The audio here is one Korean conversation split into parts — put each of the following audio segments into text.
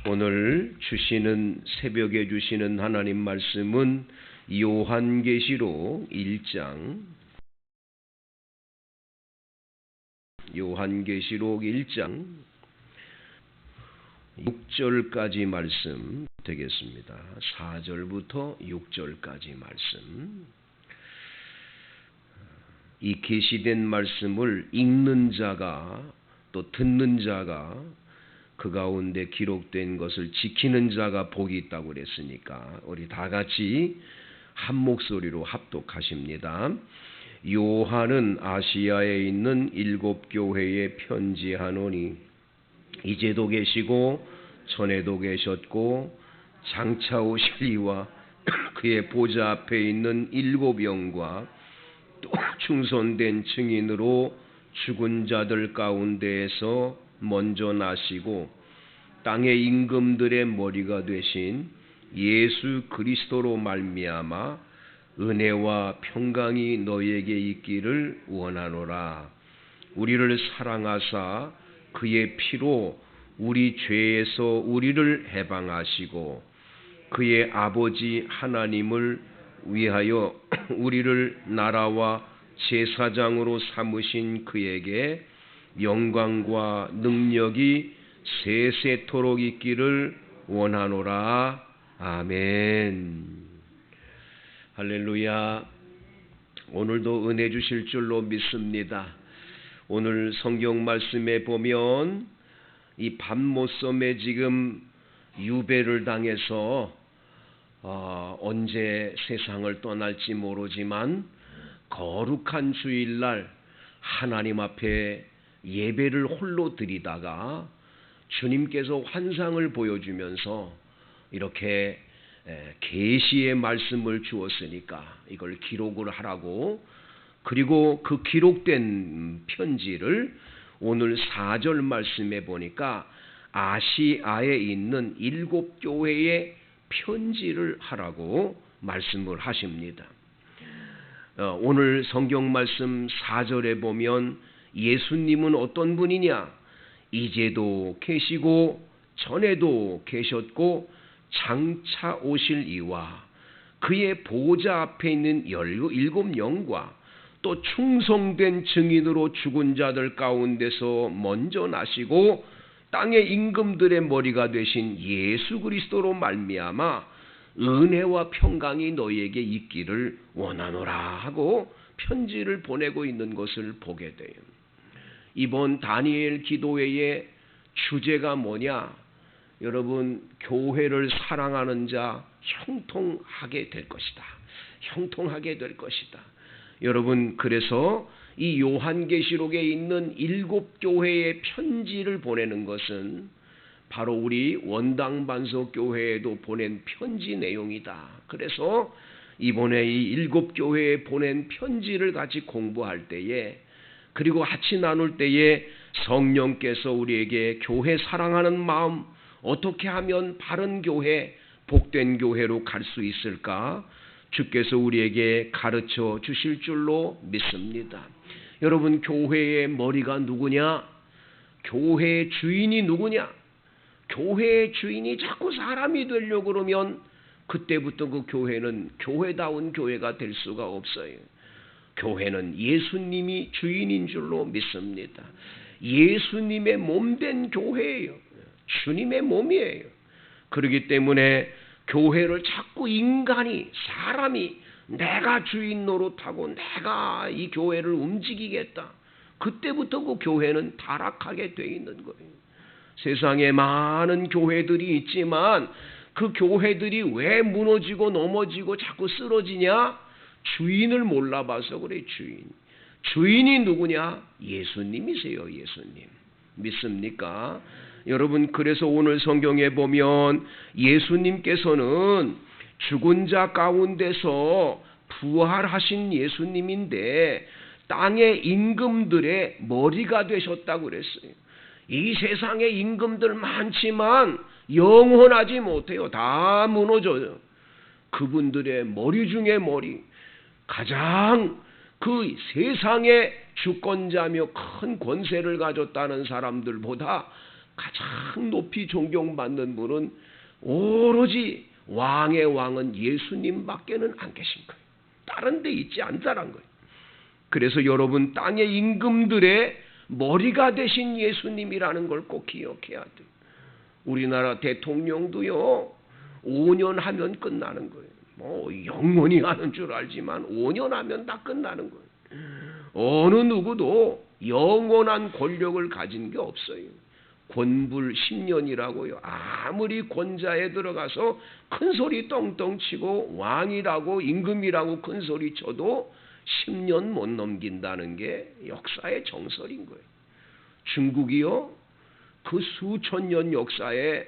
오늘 새벽에 주시는 하나님 말씀은 요한계시록 1장 6절까지 말씀 되겠습니다. 4절부터 6절까지 말씀. 이 계시된 말씀을 읽는 자가 또 듣는 자가 그 가운데 기록된 것을 지키는 자가 복이 있다고 그랬으니까 우리 다 같이 한 목소리로 합독하십니다. 요한은 아시아에 있는 7교회에 편지하노니 이제도 계시고 전에도 계셨고 장차 오실 이와 그의 보좌 앞에 있는 7 영과 또 충성된 증인으로 죽은 자들 가운데에서 먼저 나시고 땅의 임금들의 머리가 되신 예수 그리스도로 말미암아 은혜와 평강이 너희에게 있기를 원하노라. 우리를 사랑하사 그의 피로 우리 죄에서 우리를 해방하시고 그의 아버지 하나님을 위하여 우리를 나라와 제사장으로 삼으신 그에게 영광과 능력이 세세토록 있기를 원하노라. 아멘. 할렐루야. 오늘도 은혜 주실 줄로 믿습니다. 오늘 성경 말씀에 보면 이 밤모섬에 지금 유배를 당해서 언제 세상을 떠날지 모르지만 거룩한 주일날 하나님 앞에 예배를 홀로 드리다가 주님께서 환상을 보여주면서 이렇게 계시의 말씀을 주었으니까 이걸 기록을 하라고, 그리고 그 기록된 편지를 오늘 4절 말씀에 보니까 아시아에 있는 7교회에 편지를 하라고 말씀을 하십니다. 오늘 성경 말씀 4절에 보면 예수님은 어떤 분이냐? 이제도 계시고 전에도 계셨고 장차 오실 이와 그의 보좌 앞에 있는 7 영과 또 충성된 증인으로 죽은 자들 가운데서 먼저 나시고 땅의 임금들의 머리가 되신 예수 그리스도로 말미암아 은혜와 평강이 너희에게 있기를 원하노라 하고 편지를 보내고 있는 것을 보게 돼요. 이번 다니엘 기도회의 주제가 뭐냐? 여러분, 교회를 사랑하는 자 형통하게 될 것이다. 형통하게 될 것이다. 여러분, 그래서 이 요한계시록에 있는 7교회의 편지를 보내는 것은 바로 우리 원당반석교회에도 보낸 편지 내용이다. 그래서 이번에 이 7교회에 보낸 편지를 같이 공부할 때에, 그리고 같이 나눌 때에 성령께서 우리에게 교회 사랑하는 마음, 어떻게 하면 바른 교회, 복된 교회로 갈 수 있을까? 주께서 우리에게 가르쳐 주실 줄로 믿습니다. 여러분, 교회의 머리가 누구냐? 교회의 주인이 누구냐? 교회의 주인이 자꾸 사람이 되려고 그러면 그때부터 그 교회는 교회다운 교회가 될 수가 없어요. 교회는 예수님이 주인인 줄로 믿습니다. 예수님의 몸된 교회예요. 주님의 몸이에요. 그렇기 때문에 교회를 자꾸 사람이 내가 주인 노릇하고 내가 이 교회를 움직이겠다. 그때부터 그 교회는 타락하게 돼 있는 거예요. 세상에 많은 교회들이 있지만 그 교회들이 왜 무너지고 넘어지고 자꾸 쓰러지냐? 주인을 몰라봐서 그래. 주인이 누구냐? 예수님이세요. 예수님. 믿습니까? 여러분, 그래서 오늘 성경에 보면 예수님께서는 죽은 자 가운데서 부활하신 예수님인데 땅의 임금들의 머리가 되셨다고 그랬어요. 이 세상에 임금들 많지만 영원하지 못해요. 다 무너져요. 그분들의 머리 중에 머리, 가장 그 세상의 주권자며 큰 권세를 가졌다는 사람들보다 가장 높이 존경받는 분은 오로지 왕의 왕은 예수님밖에는 안 계신 거예요. 다른 데 있지 않다란 거예요. 그래서 여러분, 땅의 임금들의 머리가 되신 예수님이라는 걸 꼭 기억해야 돼요. 우리나라 대통령도요, 5년 하면 끝나는 거예요. 뭐 영원히 하는 줄 알지만 5년 하면 다 끝나는 거예요. 어느 누구도 영원한 권력을 가진 게 없어요. 권불 10년이라고요. 아무리 권자에 들어가서 큰 소리 떵떵 치고 왕이라고 임금이라고 큰 소리 쳐도 10년 못 넘긴다는 게 역사의 정설인 거예요. 중국이요, 그 수천 년 역사에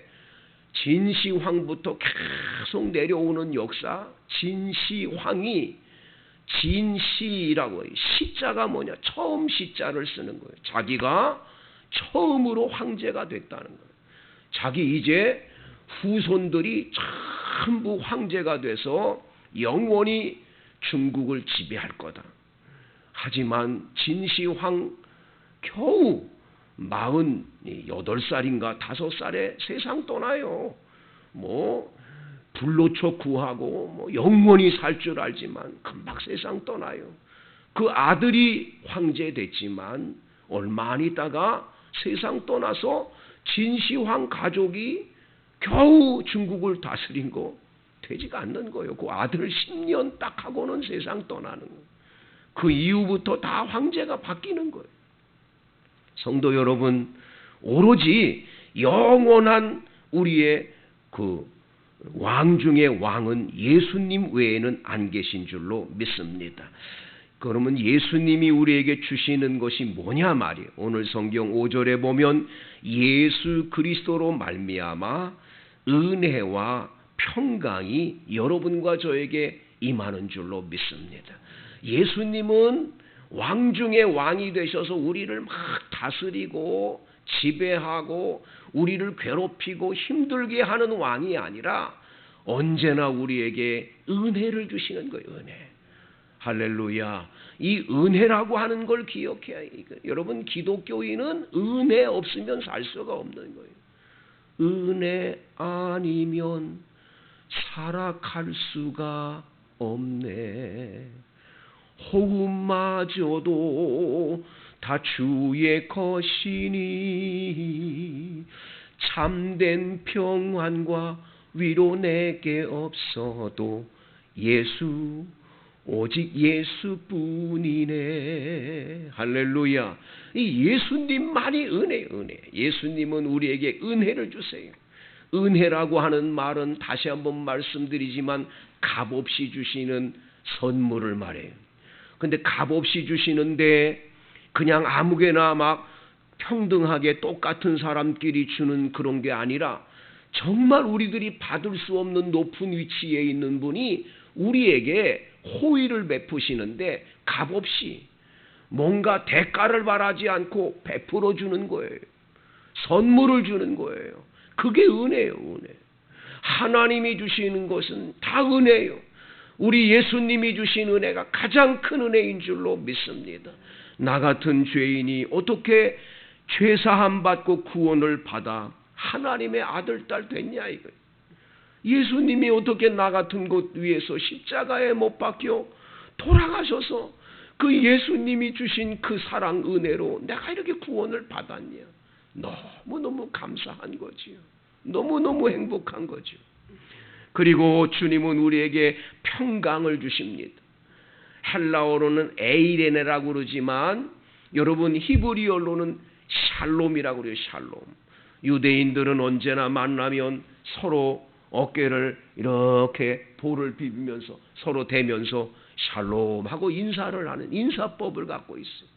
진시황부터 계속 내려오는 역사, 진시황이 진시라고, 시자가 뭐냐, 처음 시자를 쓰는 거예요. 자기가 처음으로 황제가 됐다는 거예요. 자기 이제 후손들이 전부 황제가 돼서 영원히 중국을 지배할 거다. 하지만 진시황 겨우 48살인가 5살에 세상 떠나요. 뭐 불로초 구하고 뭐 영원히 살 줄 알지만 금방 세상 떠나요. 그 아들이 황제 됐지만 얼마 안 있다가 세상 떠나서 진시황 가족이 겨우 중국을 다스린 거 되지가 않는 거예요. 그 아들 10년 딱 하고는 세상 떠나는 거예요. 그 이후부터 다 황제가 바뀌는 거예요. 성도 여러분, 오로지 영원한 우리의 그 왕 중의 왕은 예수님 외에는 안 계신 줄로 믿습니다. 그러면 예수님이 우리에게 주시는 것이 뭐냐 말이에요. 오늘 성경 5절에 보면 예수 그리스도로 말미암아 은혜와 평강이 여러분과 저에게 임하는 줄로 믿습니다. 예수님은 왕 중의 왕이 되셔서 우리를 막 다스리고 지배하고 우리를 괴롭히고 힘들게 하는 왕이 아니라 언제나 우리에게 은혜를 주시는 거예요. 은혜. 할렐루야. 이 은혜라고 하는 걸 기억해야 해요. 여러분, 기독교인은 은혜 없으면 살 수가 없는 거예요. 은혜 아니면 살아갈 수가 없네. 호흡마저도 다 주의 것이니 참된 평안과 위로 내게 없어도 예수, 오직 예수뿐이네. 할렐루야. 이 예수님만이 은혜. 예수님은 우리에게 은혜를 주세요. 은혜라고 하는 말은 다시 한번 말씀드리지만 값없이 주시는 선물을 말해요. 근데 값없이 주시는데 그냥 아무개나 막 평등하게 똑같은 사람끼리 주는 그런 게 아니라 정말 우리들이 받을 수 없는 높은 위치에 있는 분이 우리에게 호의를 베푸시는데 값없이 뭔가 대가를 바라지 않고 베풀어 주는 거예요. 선물을 주는 거예요. 그게 은혜예요. 은혜. 하나님이 주시는 것은 다 은혜예요. 우리 예수님이 주신 은혜가 가장 큰 은혜인 줄로 믿습니다. 나 같은 죄인이 어떻게 죄사함 받고 구원을 받아 하나님의 아들, 딸 됐냐 이거예요. 예수님이 어떻게 나 같은 것 위해서 십자가에 못 박혀 돌아가셔서 그 예수님이 주신 그 사랑 은혜로 내가 이렇게 구원을 받았냐. 너무너무 감사한 거지요. 너무너무 행복한 거죠. 그리고 주님은 우리에게 평강을 주십니다. 헬라어로는 에이레네라고 그러지만 여러분 히브리어로는 샬롬이라고 그래요. 샬롬. 유대인들은 언제나 만나면 서로 어깨를 이렇게 볼을 비비면서 서로 대면서 샬롬하고 인사를 하는 인사법을 갖고 있어요.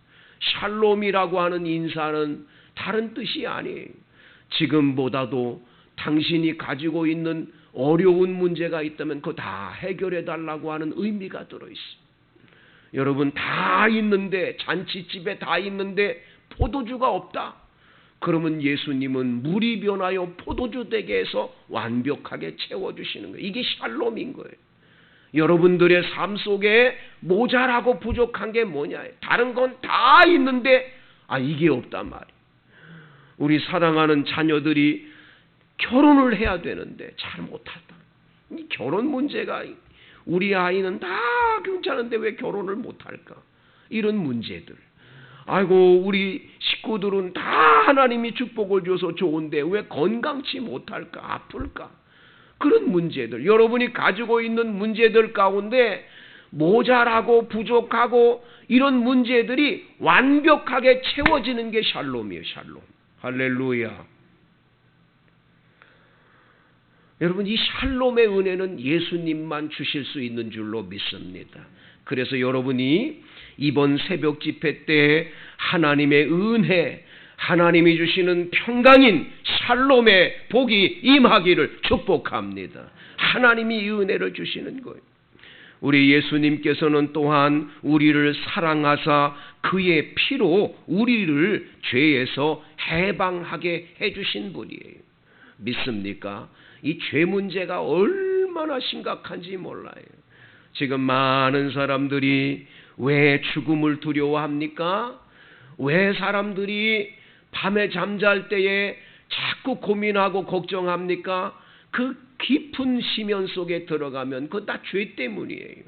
샬롬이라고 하는 인사는 다른 뜻이 아니에요. 지금보다도 당신이 가지고 있는 어려운 문제가 있다면 그거 다 해결해 달라고 하는 의미가 들어있어요. 여러분, 다 있는데, 잔치집에 다 있는데 포도주가 없다. 그러면 예수님은 물이 변하여 포도주 되게 해서 완벽하게 채워주시는 거예요. 이게 샬롬인 거예요. 여러분들의 삶 속에 모자라고 부족한 게 뭐냐. 다른 건 다 있는데 이게 없단 말이에요. 우리 사랑하는 자녀들이 결혼을 해야 되는데 잘 못한다. 이 결혼 문제가 우리 아이는 다 괜찮은데 왜 결혼을 못할까? 이런 문제들. 아이고 우리 식구들은 다 하나님이 축복을 줘서 좋은데 왜 건강치 못할까? 아플까? 그런 문제들. 여러분이 가지고 있는 문제들 가운데 모자라고 부족하고 이런 문제들이 완벽하게 채워지는 게 샬롬이에요. 샬롬. 할렐루야. 여러분 이 샬롬의 은혜는 예수님만 주실 수 있는 줄로 믿습니다. 그래서 여러분이 이번 새벽 집회 때 하나님의 은혜, 하나님이 주시는 평강인 샬롬의 복이 임하기를 축복합니다. 하나님이 이 은혜를 주시는 거예요. 우리 예수님께서는 또한 우리를 사랑하사 그의 피로 우리를 죄에서 해방하게 해주신 분이에요. 믿습니까? 이 죄 문제가 얼마나 심각한지 몰라요. 지금 많은 사람들이 왜 죽음을 두려워합니까? 왜 사람들이 밤에 잠잘 때에 자꾸 고민하고 걱정합니까? 그 깊은 심연 속에 들어가면 그거 다 죄 때문이에요.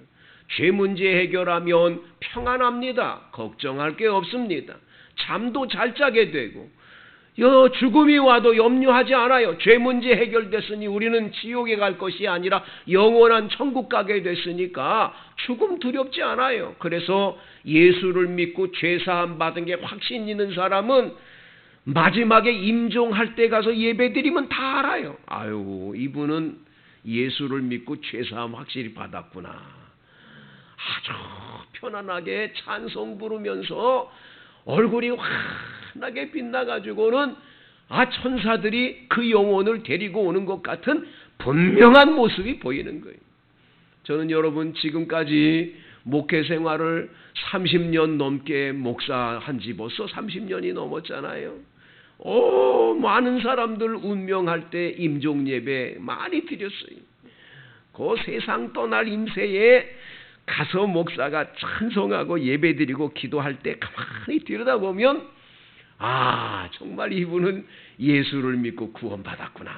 죄 문제 해결하면 평안합니다. 걱정할 게 없습니다. 잠도 잘 자게 되고 죽음이 와도 염려하지 않아요. 죄 문제 해결됐으니 우리는 지옥에 갈 것이 아니라 영원한 천국 가게 됐으니까 죽음 두렵지 않아요. 그래서 예수를 믿고 죄사함 받은 게 확신 있는 사람은 마지막에 임종할 때 가서 예배드리면 다 알아요. 아유, 이분은 예수를 믿고 죄사함 확실히 받았구나. 아주 편안하게 찬송 부르면서 얼굴이 환하게 빛나가지고는 천사들이 그 영혼을 데리고 오는 것 같은 분명한 모습이 보이는 거예요. 저는 여러분 지금까지 목회 생활을 30년 넘게 목사한 지 벌써 30년이 넘었잖아요. 많은 사람들 운명할 때 임종 예배 많이 드렸어요. 그 세상 떠날 임세에 가서 목사가 찬송하고 예배드리고 기도할 때 가만히 들여다보면 정말 이분은 예수를 믿고 구원받았구나.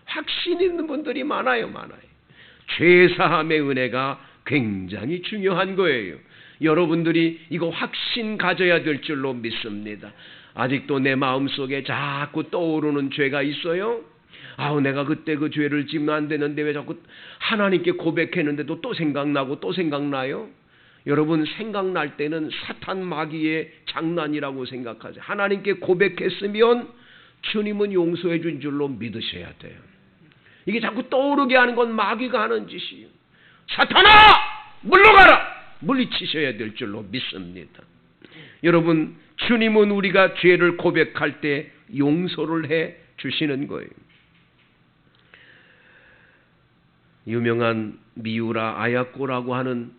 확신 있는 분들이 많아요. 죄사함의 은혜가 굉장히 중요한 거예요. 여러분들이 이거 확신 가져야 될 줄로 믿습니다. 아직도 내 마음속에 자꾸 떠오르는 죄가 있어요? 내가 그때 그 죄를 지으면 안 되는데 왜 자꾸 하나님께 고백했는데도 또 생각나고 또 생각나요? 여러분 생각날 때는 사탄 마귀의 장난이라고 생각하세요. 하나님께 고백했으면 주님은 용서해 준 줄로 믿으셔야 돼요. 이게 자꾸 떠오르게 하는 건 마귀가 하는 짓이에요. 사탄아! 물러가라! 물리치셔야 될 줄로 믿습니다. 여러분 주님은 우리가 죄를 고백할 때 용서를 해 주시는 거예요. 유명한 미우라 아야코라고 하는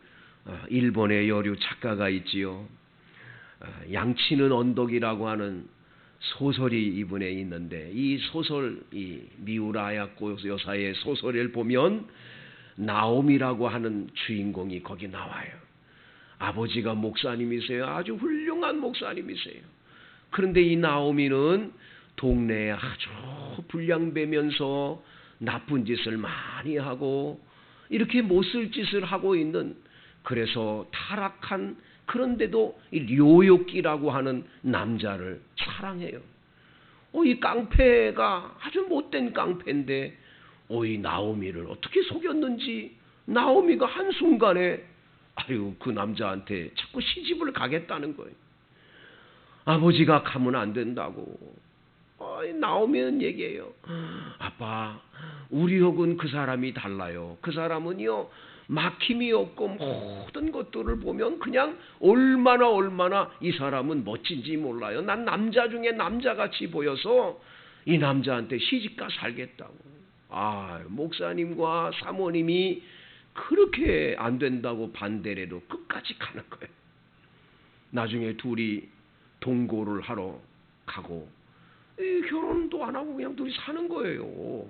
일본의 여류 작가가 있지요. 양치는 언덕이라고 하는 소설이 이분에 있는데 이 소설, 이 미우라 아야코 여사의 소설을 보면 나옴이라고 하는 주인공이 거기 나와요. 아버지가 목사님이세요. 아주 훌륭한 목사님이세요. 그런데 이 나오미는 동네에 아주 불량배면서 나쁜 짓을 많이 하고 이렇게 못쓸 짓을 하고 있는, 그래서 타락한, 그런데도 이 료요끼라고 하는 남자를 사랑해요. 이 깡패가 아주 못된 깡패인데 이 나오미를 어떻게 속였는지 나오미가 한순간에 그 남자한테 자꾸 시집을 가겠다는 거예요. 아버지가 가면 안 된다고. 나오미는 얘기해요. 아빠, 우리하고는 그 사람이 달라요. 그 사람은요 막힘이 없고 모든 것들을 보면 그냥 얼마나 이 사람은 멋진지 몰라요. 난 남자 중에 남자같이 보여서 이 남자한테 시집가 살겠다고. 목사님과 사모님이 그렇게 안 된다고 반대를 해도 끝까지 가는 거예요. 나중에 둘이 동거를 하러 가고 결혼도 안 하고 그냥 둘이 사는 거예요.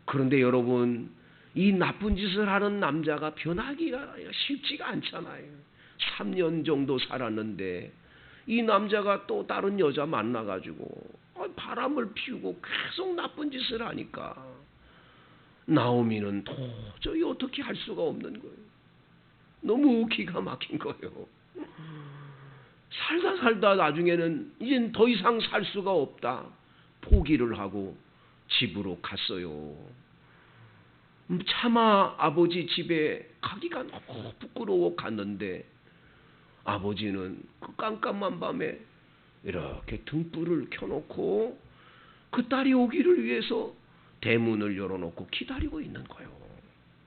그런데 여러분, 이 나쁜 짓을 하는 남자가 변하기가 쉽지가 않잖아요. 3년 정도 살았는데 이 남자가 또 다른 여자 만나가지고 바람을 피우고 계속 나쁜 짓을 하니까 나오미는 도저히 어떻게 할 수가 없는 거예요. 너무 기가 막힌 거예요. 살다 나중에는 이젠 더 이상 살 수가 없다. 포기를 하고 집으로 갔어요. 차마 아버지 집에 가기가 너무 부끄러워 갔는데 아버지는 그 깜깜한 밤에 이렇게 등불을 켜놓고 그 딸이 오기를 위해서 대문을 열어놓고 기다리고 있는 거예요.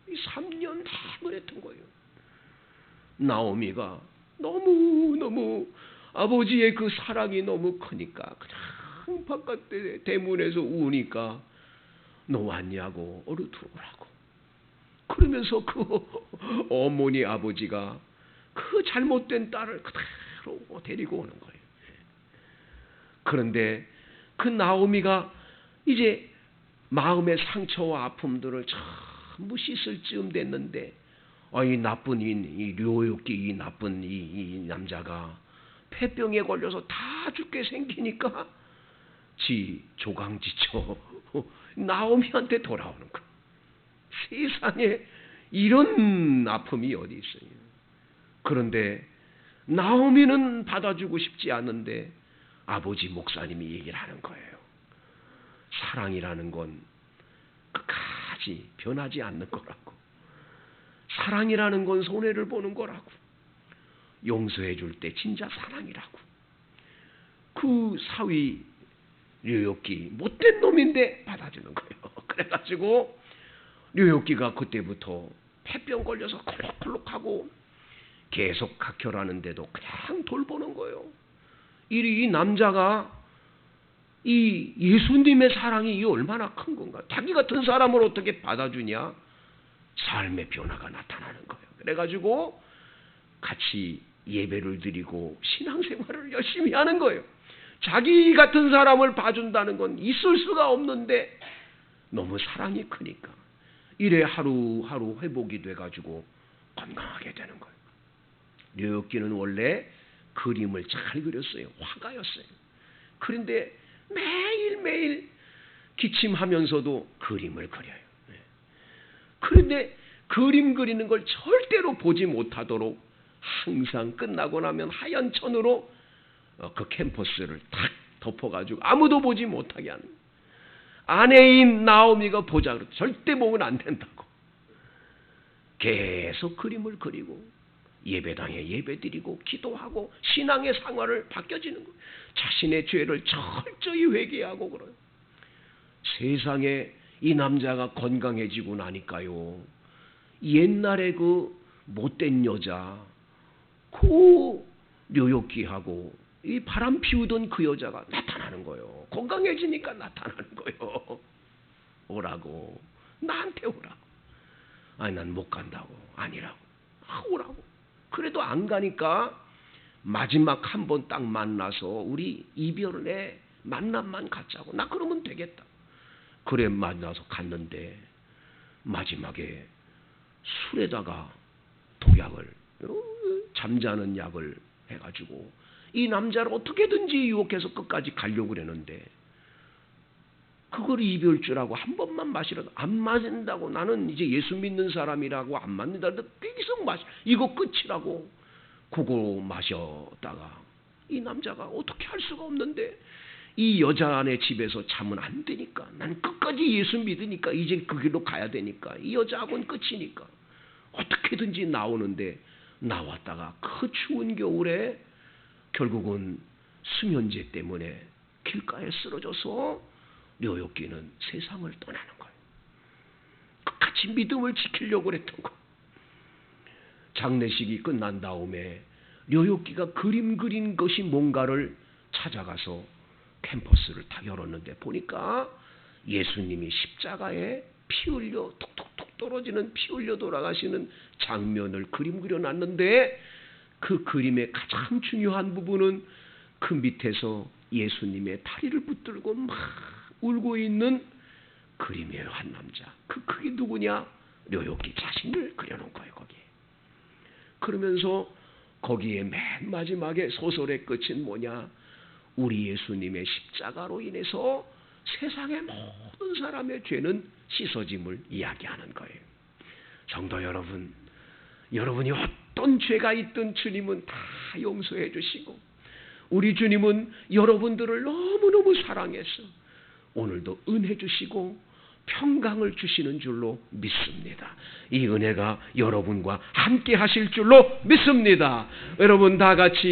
3년 내내 했던 거예요. 나오미가 너무 아버지의 그 사랑이 너무 크니까 그냥 바깥에 대문에서 우니까 너 왔냐고 어루 들어오라고. 그러면서 그 어머니 아버지가 그 잘못된 딸을 그대로 데리고 오는 거예요. 그런데 그 나오미가 이제 마음의 상처와 아픔들을 전부 씻을 즈음 됐는데 이 나쁜 이 료욕기 이 나쁜 이 남자가 폐병에 걸려서 다 죽게 생기니까 지 조강지쳐 나오미한테 돌아오는 거예요. 세상에 이런 아픔이 어디 있어요. 그런데 나오미는 받아주고 싶지 않은데 아버지 목사님이 얘기를 하는 거예요. 사랑이라는 건 끝까지 변하지 않는 거라고. 사랑이라는 건 손해를 보는 거라고. 용서해 줄 때 진짜 사랑이라고. 그 사위 류욕기 못된 놈인데 받아주는 거예요. 그래가지고 류욕기가 그때부터 폐병 걸려서 콜록콜록하고 계속 각혈하는데도 그냥 돌보는 거예요. 이 남자가 이 예수님의 사랑이 얼마나 큰 건가. 자기 같은 사람을 어떻게 받아주냐. 삶의 변화가 나타나는 거예요. 그래가지고 같이 예배를 드리고 신앙생활을 열심히 하는 거예요. 자기 같은 사람을 봐준다는 건 있을 수가 없는데 너무 사랑이 크니까 이래 하루하루 회복이 돼가지고 건강하게 되는 거예요. 류욕기는 원래 그림을 잘 그렸어요. 화가였어요. 그런데 매일매일 기침하면서도 그림을 그려요. 그런데 그림 그리는 걸 절대로 보지 못하도록 항상 끝나고 나면 하얀 천으로 그 캔버스를 탁 덮어가지고 아무도 보지 못하게 하는. 아내인 나오미가 보자 그러고 절대 보면 안 된다고. 계속 그림을 그리고 예배당에 예배드리고 기도하고 신앙의 생활을 바뀌어지는 거예요. 자신의 죄를 철저히 회개하고 그래요. 세상에 이 남자가 건강해지고 나니까요. 옛날에 그 못된 여자, 그 료욕기하고 이 바람 피우던 그 여자가 나타나는 거예요. 건강해지니까 나타나는 거예요. 오라고. 나한테 오라고. 아니 난 못 간다고. 아니라고. 오라고. 그래도 안 가니까 마지막 한 번 딱 만나서 우리 이별의 만남만 갖자고. 나 그러면 되겠다. 그래 만나서 갔는데 마지막에 술에다가 독약을 잠자는 약을 해가지고 이 남자를 어떻게든지 유혹해서 끝까지 가려고 그랬는데 그걸 이별주라고 한 번만 마시라도 안 마신다고. 나는 이제 예수 믿는 사람이라고 안 맞는다. 계속 마시. 이거 끝이라고. 그거 마셨다가 이 남자가 어떻게 할 수가 없는데 이 여자네 집에서 자면 안 되니까. 난 끝까지 예수 믿으니까 이제 그 길로 가야 되니까. 이 여자하고는 끝이니까. 어떻게든지 나오는데 나왔다가 그 추운 겨울에 결국은 수면제 때문에 길가에 쓰러져서 료욕기는 세상을 떠나는 거예요. 끝까지 믿음을 지키려고 그랬던 거예요. 장례식이 끝난 다음에 료욕기가 그림 그린 것이 뭔가를 찾아가서 캠퍼스를 다 열었는데 보니까 예수님이 십자가에 피 흘려 톡톡톡 떨어지는 피 흘려 돌아가시는 장면을 그림 그려놨는데 그 그림의 가장 중요한 부분은 그 밑에서 예수님의 다리를 붙들고 막 울고 있는 그림이에요. 한 남자. 그게 누구냐? 료욕기 자신을 그려놓은 거예요. 거기에. 그러면서 거기에 맨 마지막에 소설의 끝은 뭐냐? 우리 예수님의 십자가로 인해서 세상의 모든 사람의 죄는 씻어짐을 이야기하는 거예요. 성도 여러분, 여러분이 어떤 죄가 있든 주님은 다 용서해 주시고 우리 주님은 여러분들을 너무너무 사랑해서 오늘도 은혜 주시고 평강을 주시는 줄로 믿습니다. 이 은혜가 여러분과 함께 하실 줄로 믿습니다. 여러분 다 같이